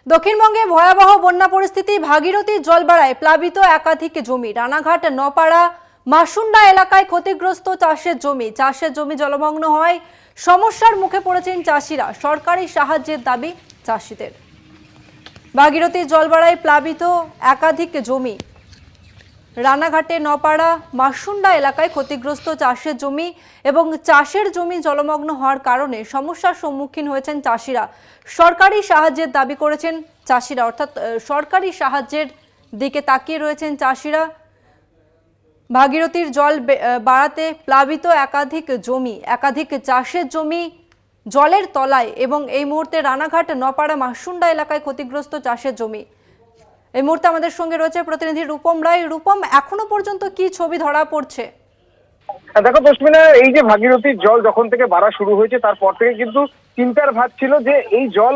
দক্ষিণবঙ্গে ভয়াবহ বন্যা পরিস্থিতি। ভাগীরথীর জল বাড়ায় প্লাবিত একাধিক জমি। রানাঘাট, নপাড়া, মাসুন্ডা এলাকায় ক্ষতিগ্রস্ত চাষের জমি জলমগ্ন হয়। সমস্যার মুখে পড়েছেন চাষিরা। সরকারি সাহায্যের দাবি চাষিদের। ভাগীরথীর জল বাড়ায় প্লাবিত একাধিক জমি। রানাঘাটে, নপাড়া, মাসুন্ডা এলাকায় ক্ষতিগ্রস্ত চাষের জমি এবং চাষের জমি জলমগ্ন হওয়ার কারণে সমস্যার সম্মুখীন হয়েছেন চাষিরা। সরকারি সাহায্যের দাবি করেছেন চাষিরা, অর্থাৎ সরকারি সাহায্যের দিকে তাকিয়ে রয়েছেন চাষিরা। ভাগীরথীর জল বাড়াতে প্লাবিত একাধিক চাষের জমি জলের তলায় এবং এই মুহূর্তে রানাঘাট, নপাড়া, মাসুন্ডা এলাকায় ক্ষতিগ্রস্ত চাষের জমি। এই মুহূর্তে আমাদের সঙ্গে রয়েছে প্রতিনিধি রূপম রায়। রূপম, এখনো পর্যন্ত কি ছবি ধরা পড়ছে? দেখো তসমিনা, এই যে ভাগীরথীর জল যখন থেকে বাড়া শুরু হয়েছে তারপর থেকে কিন্তু চিন্তার ভাগ ছিল যে এই জল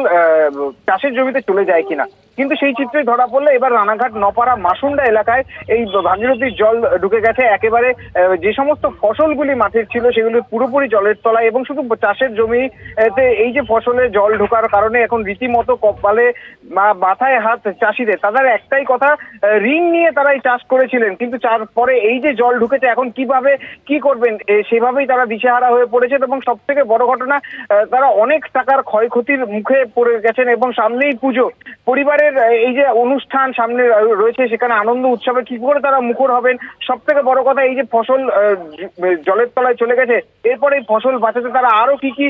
চাষের জমিতে চলে যায় কিনা, কিন্তু সেই চিত্রে ধরা পড়লে এবার রানাঘাট, নপাড়া, মাসুন্ডা এলাকায় এই ভাগীরথীর জল ঢুকে গেছে। একেবারে যে সমস্ত ফসলগুলি মাঠের ছিল সেগুলি পুরোপুরি জলের তলায় এবং শুধু চাষের জমিতে এই যে ফসলে জল ঢোকার কারণে এখন রীতিমতো কপালে মাথায় হাত চাষিদের। তাদের একটাই কথা, ঋণ নিয়ে তারা এই চাষ করেছিলেন, কিন্তু তারপরে এই যে জল ঢুকেছে এখন কিভাবে কি করবেন সেভাবেই তারা দিশেহারা হয়ে পড়েছেন। এবং সব থেকে বড় ঘটনা, তারা অনেক টাকার ক্ষয়ক্ষতির মুখে পড়ে গেছেন এবং সামনেই পুজো, পরিবারের এই যে অনুষ্ঠান সামনে রয়েছে সেখানে আনন্দ উৎসবে কি করে তারা মুখর হবেন। সব থেকে বড় কথা, এই যে ফসল জলের তলায় চলে গেছে, এরপরে এই ফসল বাঁচাতে তারা আরো কি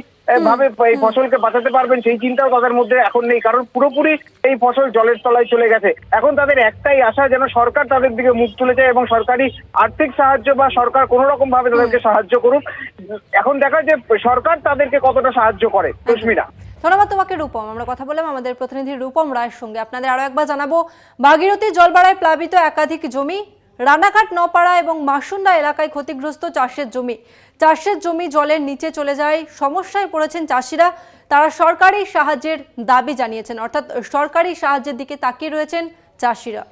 ভাবে এই ফসলকে বাঁচাতে পারবেন সেই চিন্তাও তাদের মধ্যে এখন নেই, কারণ পুরোপুরি এই ফসল জলের তলায় চলে গেছে। এখন তাদের একটাই আশা, যেন সরকার তাদের দিকে মুখ তুলে যায় এবং সরকারি আর্থিক সাহায্য বা সরকার কোনো রকম ভাবে তাদেরকে সাহায্য করুক। এখন দেখা যে সরকার তাদেরকে কতটা সাহায্য করে। তসমিনা, ধন্যবাদ তোমাকে রূপম। আমরা কথা বললাম আমাদের প্রতিনিধি রূপম রায়ের সঙ্গে। আপনাদের আরো একবার জানাবো, ভাগীরথী জল বাড়ায় প্লাবিত একাধিক জমি। রানাঘাট, নপাড়া এবং মাসুন্ডা এলাকায় ক্ষতিগ্রস্ত চাষের জমি জলের নিচে চলে যায়। সমস্যায় পড়েছেন চাষিরা। তারা সরকারি সাহায্যের দাবি জানিয়েছেন, অর্থাৎ সরকারি সাহায্যের দিকে তাকিয়ে রয়েছেন চাষিরা।